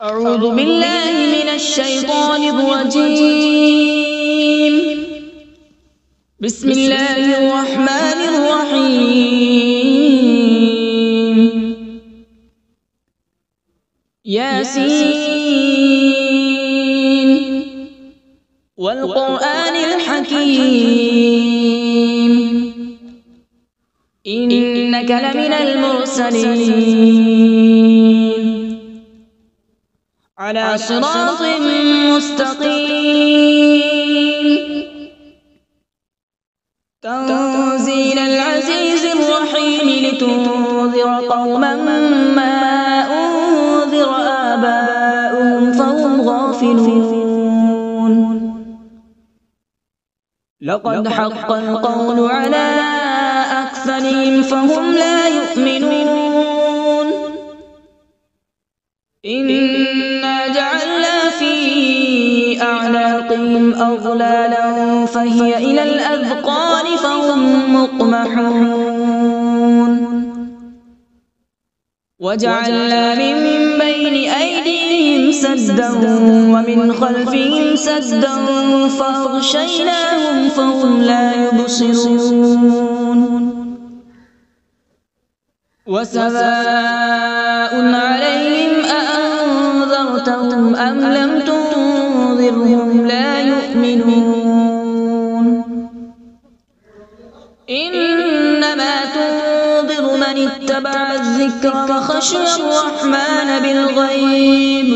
أعوذ بالله من الشيطان الرجيم. بسم الله الرحمن الرحيم. ياسين والقرآن الحكيم إنك لمن المرسلين على صراط مستقيم. تنزيل العزيز الرحيم لتنذر قوما ما أنذر آباؤهم فهم غافلون. لقد حق القول على أكثرهم فهم لا يؤمنون. إنا جعلنا في أعناقهم أغلالا فهي إلى الأذقان فهم مقمحون. وجعلنا من بين أيديهم سدا ومن خلفهم سدا فأغشيناهم فهم لا يبصرون. وسواء عليهم أأنذرتهم أم لم تنذرهم لا يؤمنون. إنما تنذر من اتبع الذكر وخشي الرحمن بالغيب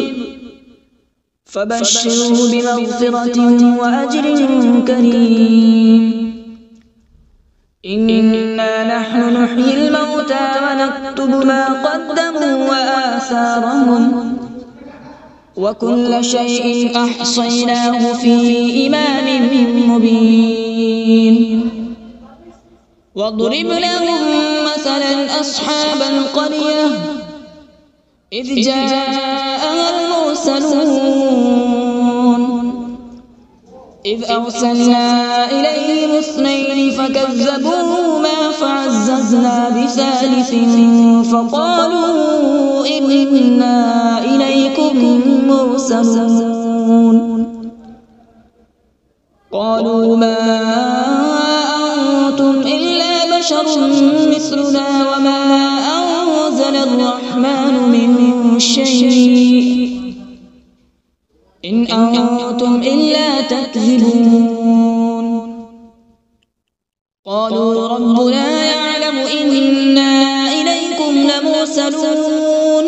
فبشره بمغفرة وأجر كريم. إنا نحن نحيي الموتى ونكتب ما قدموا وآثارهم وكل شيء أحصيناه في إمام مبين. واضرب لهم مثلا أصحاب القرية إذ جاءها المرسلون إذ أرسلنا إليهم اثنين فكذبوهما فعززنا بثالث فقالوا إنا إليكم مرسلون. قالوا ما أنتم إلا بشر مثلنا وما أنزل الرحمن من شيء إن أنتم إلا تكذبون. قالوا ربنا يعلم إنا إليكم لمرسلون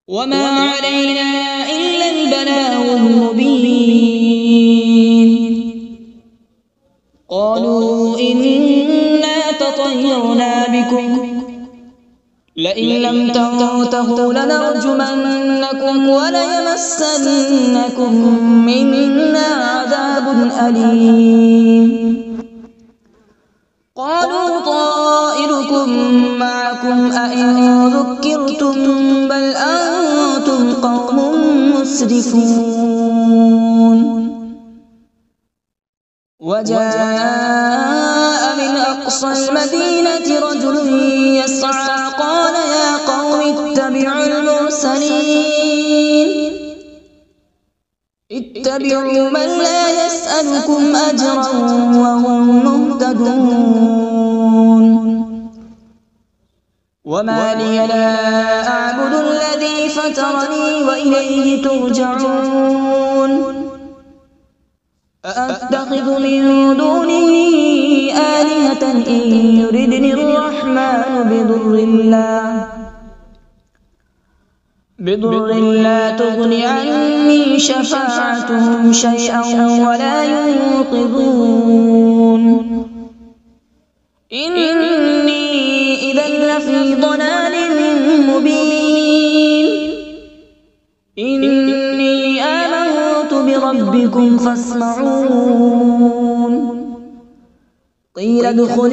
وما علينا إلا البلاغ المبين. قالوا إنا تطيرنا بكم لئن لم تنتهوا لنرجمنكم وليمسنكم منا عذاب أليم. قالوا طائركم معكم أئن ذكرتم بل أنتم قوم مسرفون. وجاء من أقصى المدينة رجل يسعى قال يا قوم اتبعوا المرسلين اتبعوا من لا يسألكم أجرا وهم مهتدون. وما لي لا أعبد الذي فطرني وإليه ترجعون. أأتخذ من دونه آلهة إن يردني الرحمن بضر لا تغن عني شفاعتهم شيئا ولا ينقذون. إني إذا لفي ضلال مبين. إني آمنت بربكم فاسمعون. قيل ادخل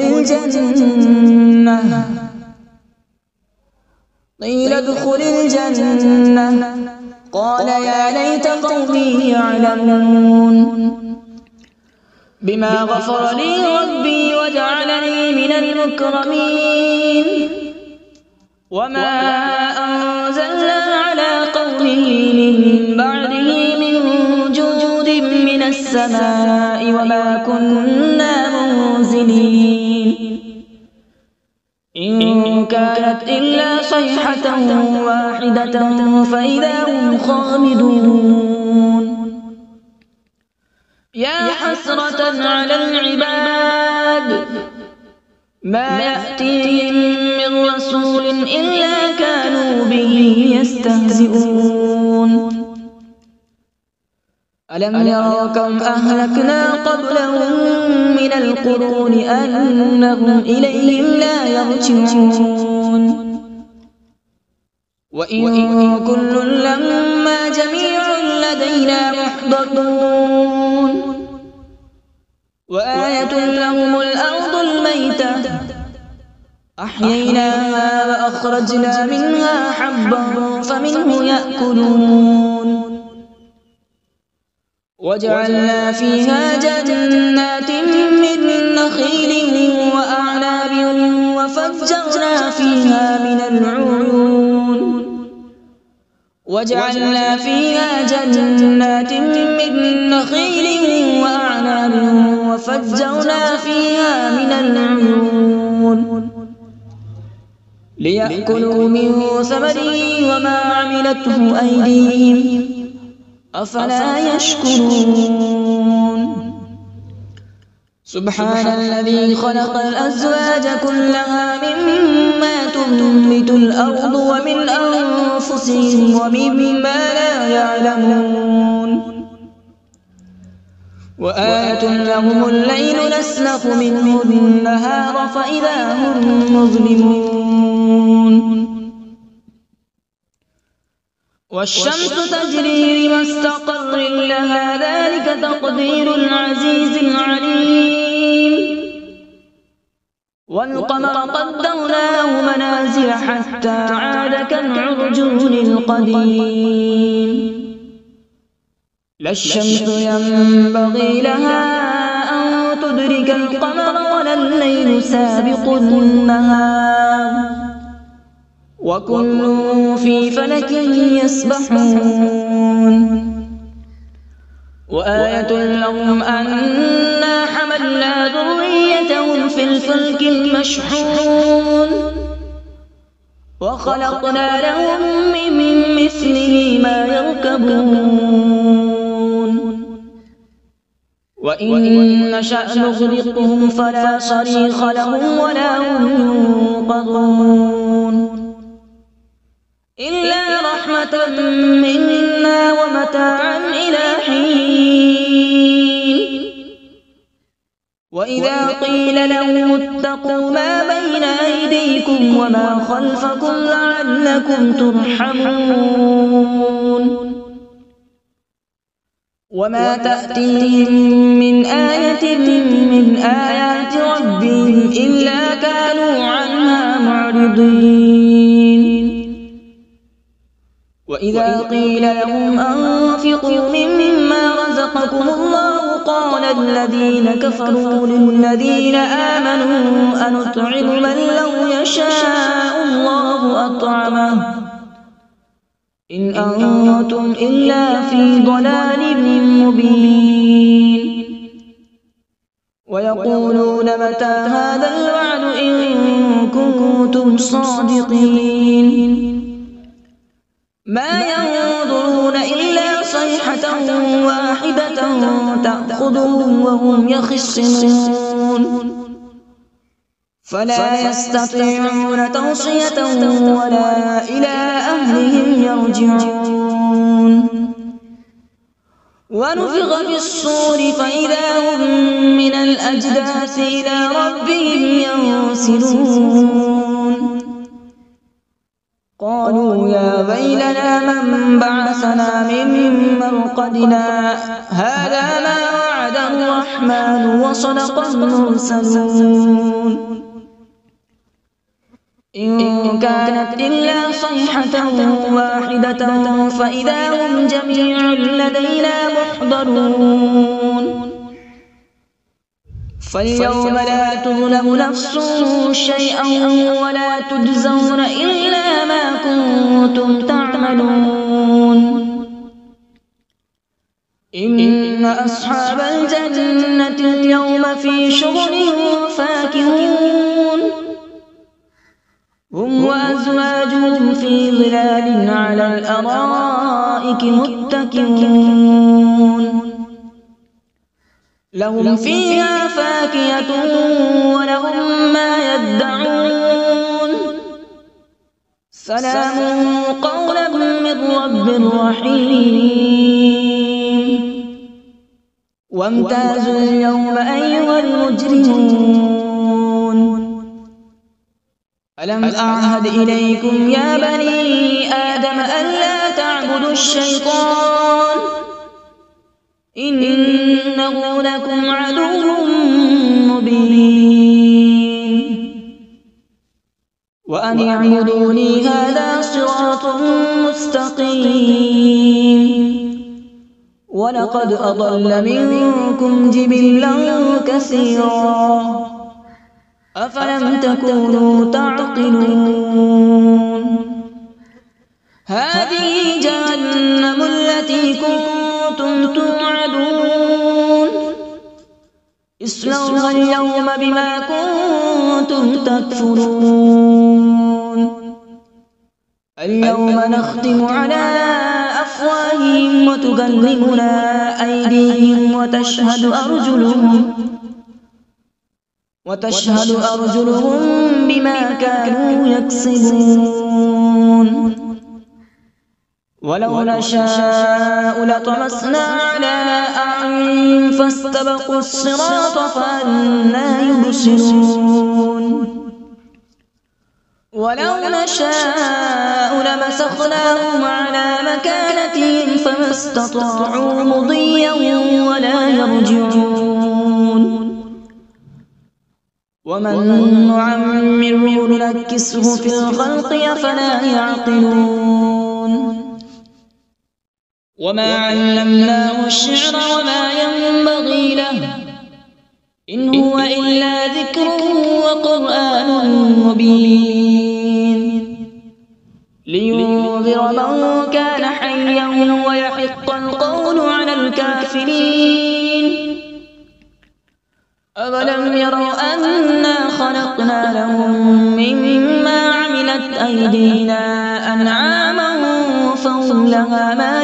الجنة قال يا ليت قومي يعلمون بما غفر لي ربي وجعلني من المكرمين. وما أنزلنا على من بعده من جود من السماء وما كنا منزلين إن كانت إلا صيحة واحدة فإذا هم خامدون يا حسرة على العباد ما يأتيهم من رسول إلا كانوا به يستهزئون ألم يروا كم أهلكنا قبلهم من القرون أنهم إليهم لا يرجعون وإن كل لما جميع لدينا محضرون وآية لهم الأرض الميتة أحييناها وأخرجنا منها حبا فمنه يأكلون وجعلنا فيها جنات من نخيل وأعناب وفجرنا فيها من العيون وجعلنا فيها جنات من نخيل وأعناب وفجرنا فيها من العيون ليأكلوا من ثمره وما عملته أيديهم أفلا يشكرون سبحان الذي خلق الأزواج كلها مما تنبت الأرض ومن أنفسهم ومما لا يعلمون وآية لهم الليل نسلخ منه النهار فإذا هم مظلمون والشمس تجري لمستقر لها ذلك تقدير العزيز العليم والقمر قدرناه منازل حتى عاد كالعرجون القديم لا الشمس ينبغي لها أن تدرك القمر ولا الليل سابق النهار وكل في فلك يسبحون وآية لهم أنا حملنا ذريتهم في الفلك المشحون وخلقنا لهم من مثله ما يركبون وإن نشأ نغرقهم فلا صريخ لهم ولا هم ينقذون إلا رحمة منا ومتاعا إلى حين وإذا قيل لهم اتقوا ما بين أيديكم وما خلفكم لعلكم ترحمون وما تأتيهم من آية من آيات ربهم إلا كانوا عنها معرضين وإذا قيل لهم أنفقوا مما رزقكم الله قال الذين كفروا للذين آمنوا أنطعم من لو يشاء الله أطعمه إن أنتم إلا في ضلال مبين ويقولون متى هذا الوعد إن كنتم صادقين ما ينظرون إلا صيحة واحدة تأخذهم وهم يخصمون فلا يستطيعون توصية ولا إلى أهلهم يرجعون ونفخ في الصور فإذا هم من الأجداث إلى ربهم ينسلون قالوا يا ويلنا من بعثنا من مرقدنا هذا ما وعد الرحمن وصدق المرسلون إن كانت إلا صيحة واحدة فإذا هم جميع لدينا محضرون فاليوم لا تظلم نفس شيئا ولا تجزون إلا ما كنتم تعملون إن أصحاب الجنة اليوم في شغل فاكهون هم وأزواجهم في ظلال على الأرائك متكئون لهم فيها فاكهة ولهم ما يدعون سلام قولا من رب رحيم وامتازوا اليوم أيها المجرمون ألم أعهد إليكم يا بني آدم ألا تعبدوا الشيطان إنه لكم عدو مبين وأن اعبدوني هذا صراط مستقيم ولقد أضل منكم جبلا كثيرا أفلم تكونوا تعقلون هذه جهنم التي كنتم توعدون اصلوها اليوم بما كنتم تكفرون اليوم نختم على أفواههم وتكلمنا أيديهم وتشهد أرجلهم بما كانوا يكسبون ولو نشاء لطمسنا على أعينهم فاستبقوا الصراط فأنى يبصرون ولو نشاء لمسخناهم على مكانتهم فما استطاعوا مضيا ولا يرجعون ومن نعمره ننكسه في الخلق أفلا يعقلون وما علمناه الشعر وما ينبغي له إن هو إلا ذكر وقرآن مبين لينذر من كان حيا ويحق القول على الكافرين أولم يروا أنا خلقنا لهم مما عملت أيدينا أنعاما فهم لها مالكون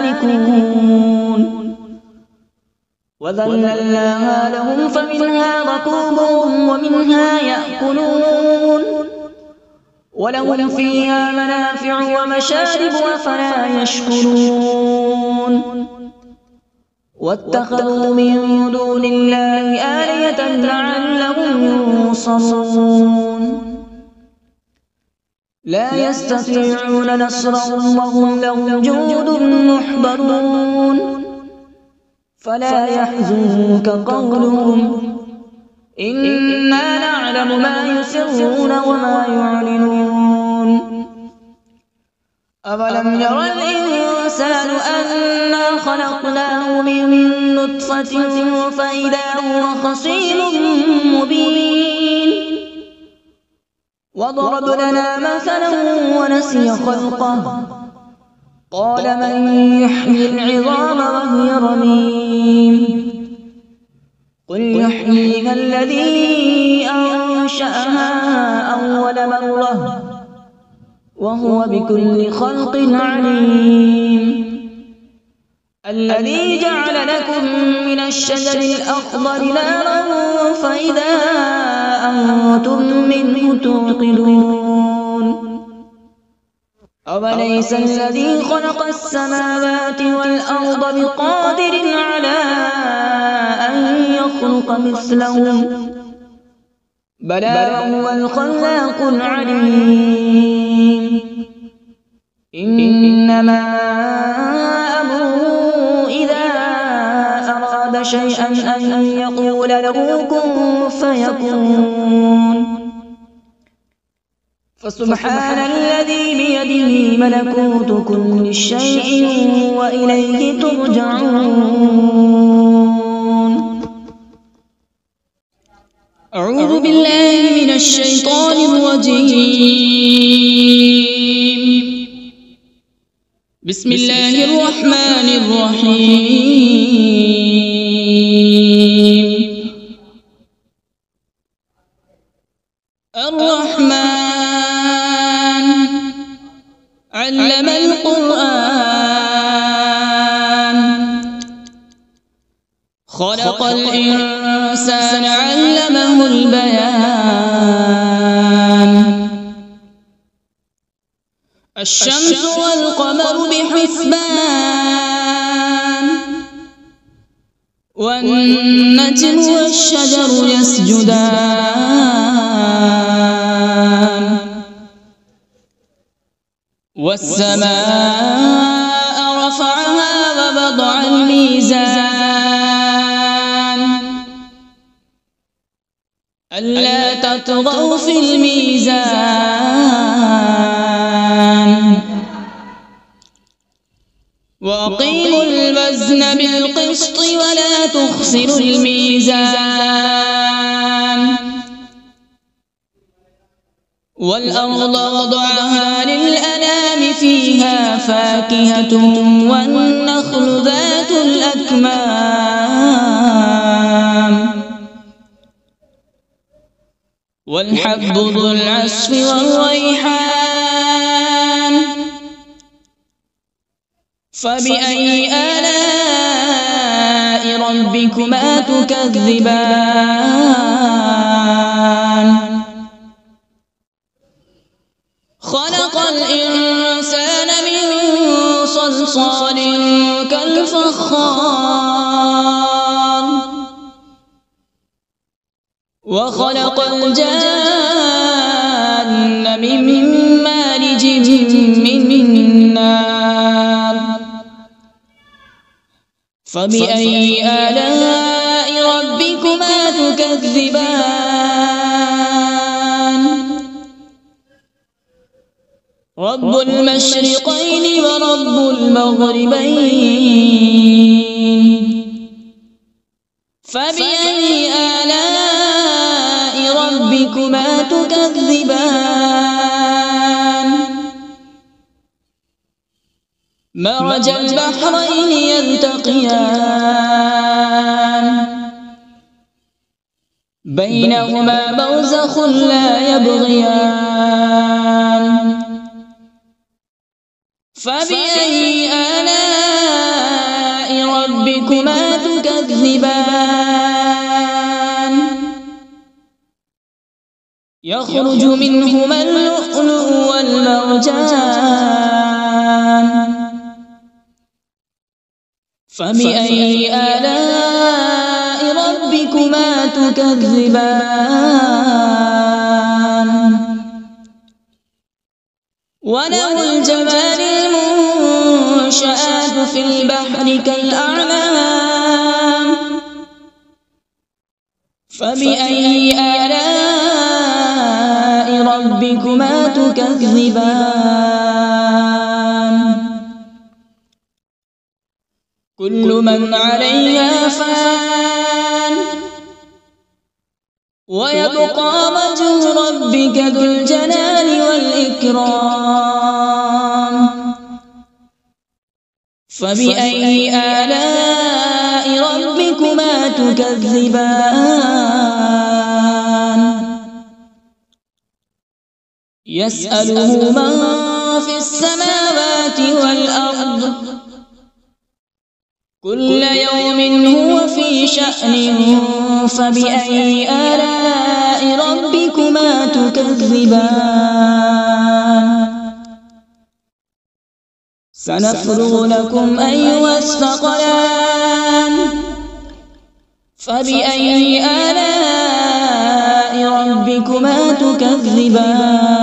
وذللناها لهم فمنها ركوبهم ومنها يأكلون ولهم فيها منافع ومشارب أفلا يشكرون واتخذوا من دون الله آلهة لعلهم ينصرون لا يستطيعون نصرهم وهم لهم جند محضرون فلا يحزنك قولهم إنا نعلم ما يسرون وما يعلنون أولم ير الإنسان أنا خلقناه من نطفة فإذا هو خصيم مبين وضرب لنا مثلا ونسي خلقه قال من يحيي العظام وهي رميم قل يحييها الذي أنشأها أول مرة وهو بكل خلق عليم الذي جعل لكم من الشجر الأخضر نارا فإذا أنتم منه توقدون أوليس الذي خلق السماوات والأرض بقادر على أن يخلق مثلهم بلى وهو الخلاق العليم إنما أمره إذا أراد شيئا أن يقول له كن فيكون فسبحان الذي بيده ملكوت كل شيء وإليه ترجعون. أعوذ بالله من الشيطان الرجيم. بسم الله الرحمن الرحيم. الرحمن علم القرآن، خلق الإنسان علمه البيان. الشمس والقمر بحسبان، والنجم والشجر يسجدان. والسماء رفعها ووضع الميزان، ألا تطغوا في الميزان. وأقيموا الوزن بالقسط ولا تخسروا الميزان. والأرض وضعها للأنام، فيها فاكهة والنخل ذات الأكمام، والحب ذو العصف والريحان. فبأي آلاء ربكما تكذبان؟ خلق الإنسان من صلصال كالفخار، وخلق الجان من مارج من نار. فبأي آلاء ربكما تكذبان؟ رب المشرقين ورب المغربين. فبأي آلاء ربكما تكذبان؟ مرج البحرين يلتقيان، بينهما برزخ لا يبغيان. فبأي آلاء ربكما تكذبان؟ يخرج منهما اللؤلؤ والمرجان. فبأي آلاء ربكما تكذبان؟ وله الجوار المنشآت في البحر كالأعلام. فبأي آلاء ربكما تكذبان؟ كل من عليها فان، ويبقى وجه ربك ذو الجلال والإكرام. فبأي آلاء ربكما تكذبان؟ يسأله من في السماوات والأرض، كل يوم هو في شأن. فبأي آلاء ربكما تكذبان؟ سنفرغ لكم أيها الثقلان. فبأي آلاء ربكما تكذبان؟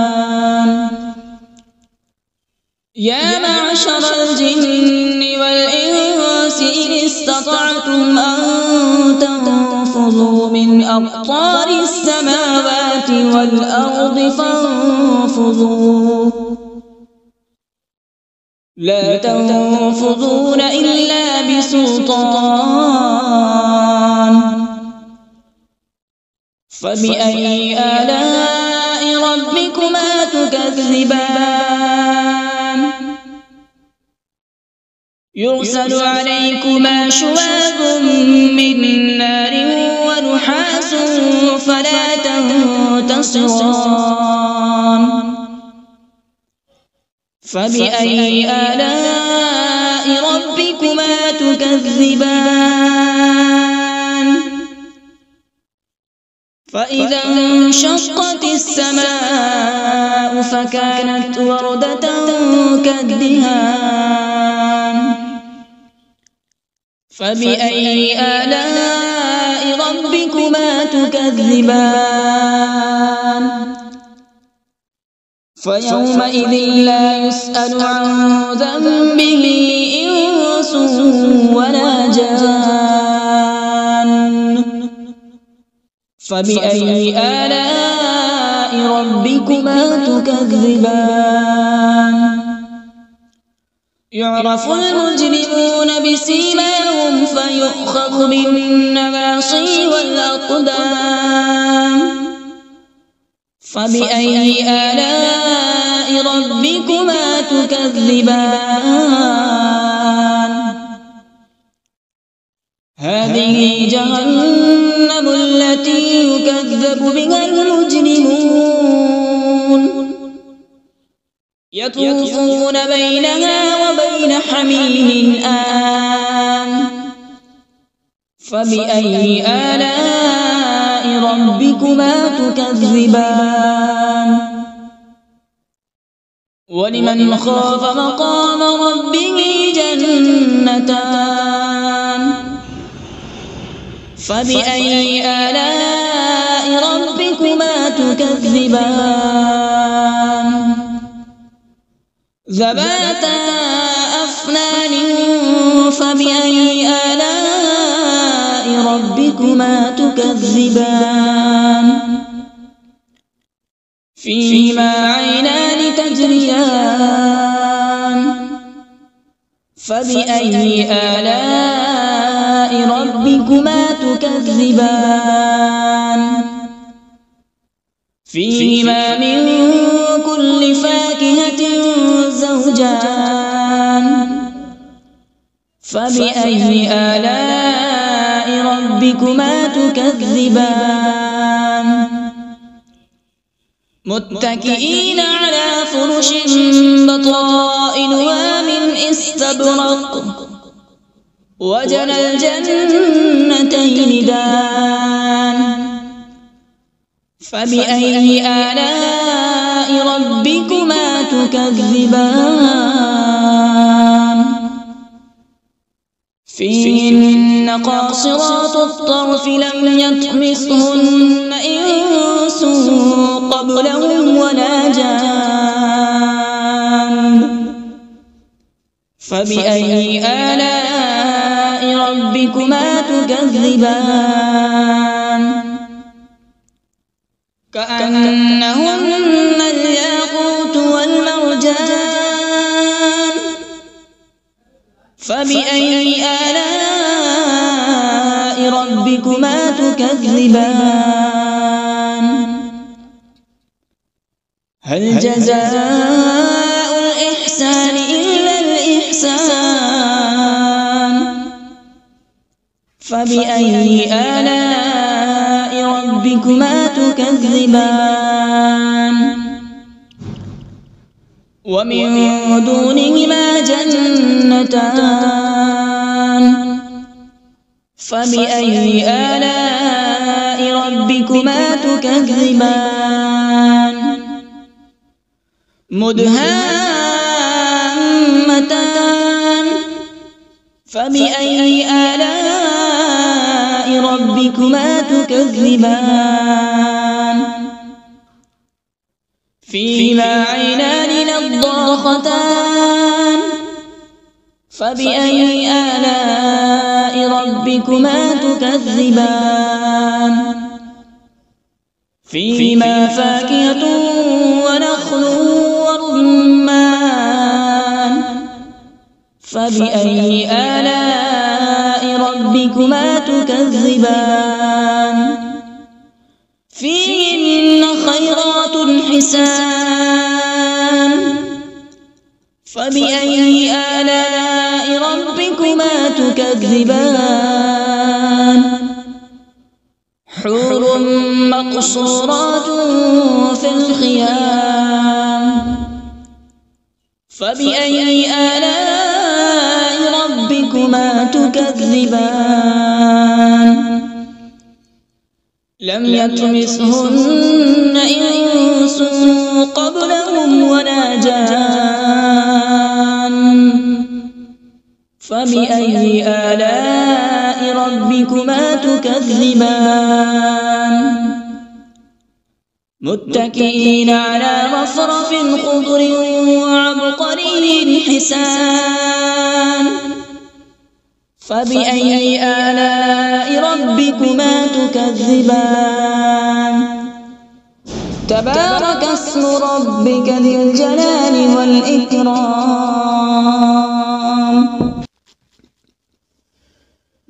يا معشر الجن والإنس إن استطعتم أن تنفذوا من أقطار السماوات والأرض فانفذوا، لا تنفذون إلا بسلطان. فبأي آلاء ربكما تكذبان؟ يرسل عليكما شواظ من نار ونحاس فلا تنتصران فبأي آلاء ربكما تكذبان فإذا انشقت السماء فكانت وردة كالدهان فبأي آلاء ربكما تكذبان فيومئذ لا يسأل عن ذنبه إنس ولا جان فبأي آلاء ربكما تكذبان يعرف المجرمون بسيماهم فيؤخذ بالنواصي والأقدام فبأي آلاء ربكما تكذبان هذه جهنم التي يكذب بها المجرمون يطوفون بينها وبين حميم آن فبأي آلاء ربكما تكذبان ولمن خاف مقام ربه جنتان فبأي آلاء ربكما تكذبان ذواتا أفنان فبأي آلاء ربكما تكذبان فيهما عينان تجريان فبأي آلاء ربكما تكذبان فيهما من كل فاكهة زوجان فبأي آلاء ربكما تكذبان متكئين على فرش بطائنها من استبرق وجنى الجنتين دان فبأي آلاء ربكما تكذبان فيهن قاصرات الطرف لم يطمثهن إنس قبلهم ولا جان فبأي آلاء ربكما تكذبان كأنهن الياقوت والمرجان فبأي آلاء ربكما تكذبان هل جزاء الإحسان إلا الإحسان فبأي آلاء ربكما تكذبان ومن دونهما جنتان فبأي آلاء ربكما تكذبان مدهامتان فبأي آلاء ربكما تكذبان فيهما عينان نضاختان فبأي آلاء ربكما تكذبان فيهما فاكهة ونخل ورمان فبأي آلاء ربكما تكذبان فيهن خيرات حسان فبأي آلاء ربكما تكذبان حور مقصورات في الخيام فبأي آلاء ربكما تكذبان لم يطمثهن إنس قبلهم ولا جان فبأي آلاء ربكما تكذبان متكئين على رفرف خضر وعبقري حسان فبأي آلاء ربكما تكذبان تبارك اسم ربك ذي الجلال والإكرام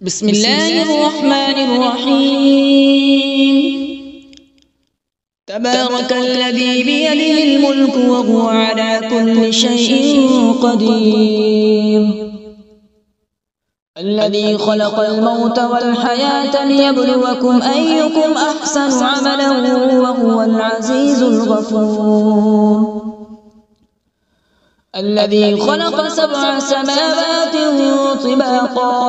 بسم الله الرحمن الرحيم تبارك الذي بيده الملك وهو على كل شيء قدير الذي خلق الموت والحياة ليبلوكم أيكم أحسن عملا وهو العزيز الغفور الذي خلق 7 سماوات طباقا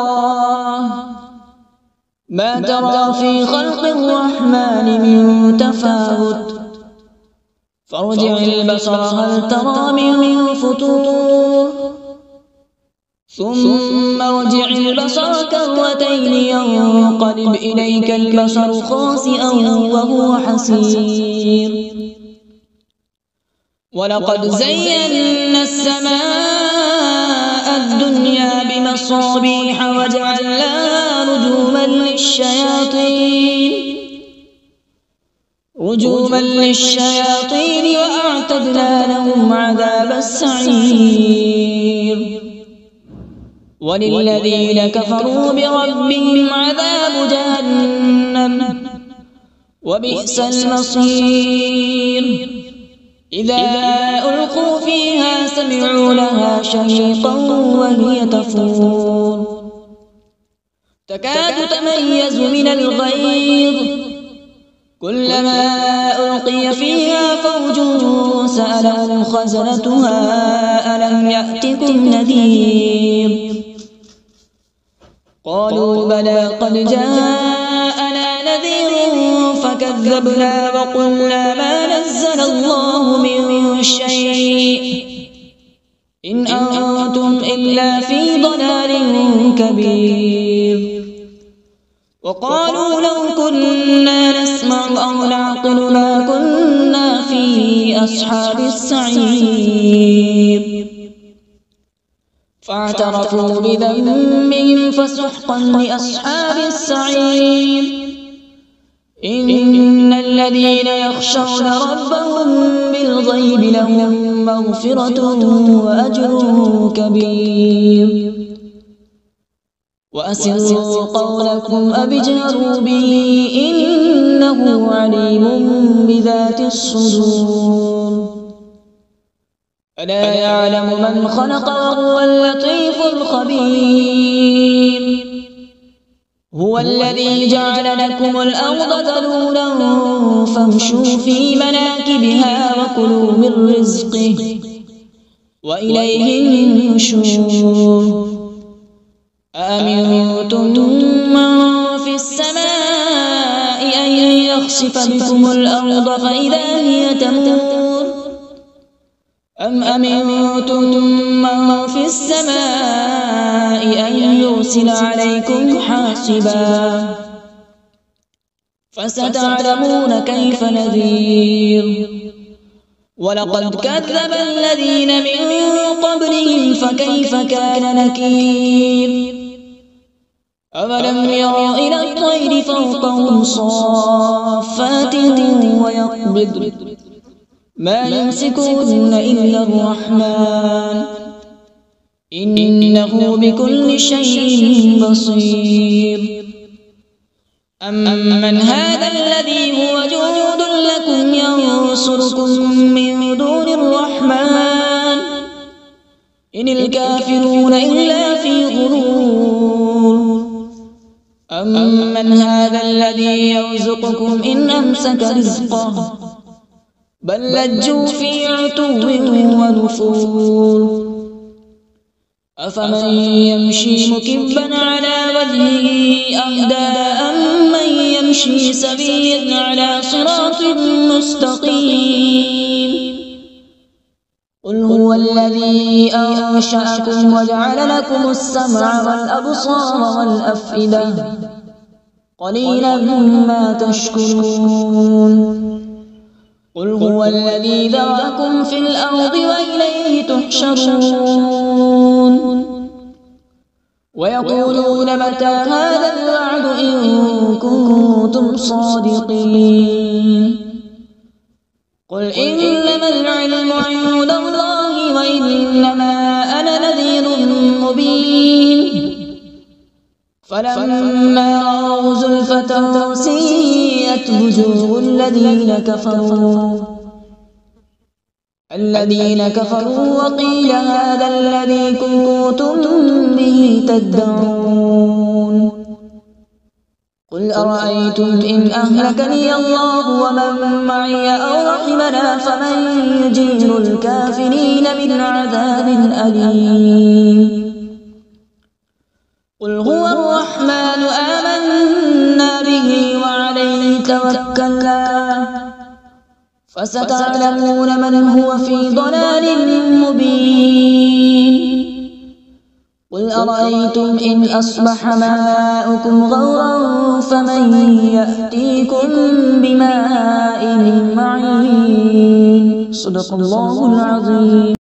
ما ترى في خلق الرحمن من تفاوت فارجع البصر هل ترى من فطور ثم ارجع البصر كرتين ينقلب إليك البصر خاسئا وهو حسير ولقد زينا السماء الدنيا بمصابيح وجعلناها رجوما للشياطين وأعتدنا لهم عذاب السعير وللذين كفروا بربهم عذاب جهنم وبئس المصير إذا ألقوا فيها سمعوا لها شهيقا وهي تفور تكاد تميز من الغيظ كلما ألقي فيها فوج سألهم خزنتها ألم يأتكم نذير قالوا بلى قد جاءنا نذير فكذبنا وقلنا ما نزل الله من شيء إن أنتم إلا في ضلال كبير وقالوا لو كنا نسمع أو نعقل ما كنا في أصحاب السعير فاعترفوا بذنبهم فسحقا لأصحاب السعير إن الذين يخشون ربهم بالغيب لهم مغفرة وأجر كبير وأسروا قولكم أو اجهروا به إنه عليم بذات الصدور ألا يعلم من خلق وهو اللطيف الخبير هو الذي جعل لكم الأرض ذلولا فامشوا في مناكبها وكلوا من رزقه وإليه النشور أأمنتم من في السماء أن يخسف بكم الأرض فإذا هي تمور أم أمنتم من في السماء أن يرسل عليكم حاصبا فستعلمون كيف نذير ولقد كذب الذين من قبلهم فكيف كان نكير أولم يروا إلى الطير فوقهم صافات ويقبض ما يمسكهن إلا الرحمن إنه بكل شيء بصير أمن هذا الذي هو جند لكم ينصركم من دون الرحمن إن الكافرون إلا في غرور أمن هذا الذي يرزقكم إن أمسك رزقه بل لجوا في عتو ونفور أفمن يمشي مكبا على وجهه أهدى أمن يمشي سويا على صراط مستقيم قل هو الذي أنشأكم وجعل لكم السمع والأبصار والأفئدة قليلا ما تشكرون قل هو الذي ذرأكم في الأرض وإليه تحشرون ويقولون متى هذا الوعد إن كنتم صادقين قل إنما العلم عند الله وإنما أنا نذير مبين فلما رأوا زلفة سيئت وجوه الذين كفروا وقيل هذا الذي كنتم به تدعون قل أرأيتم إن أهلكني الله ومن معي أو رحمنا فمن يجير الكافرين من عذاب أليم قل هو الرحمن آمنا به وعليه توكلنا فستعلمون من هو في ضلال مبين قل أرأيتم إن أصبح ماؤكم غورا فمن يأتيكم بماء معين صدق الله العظيم.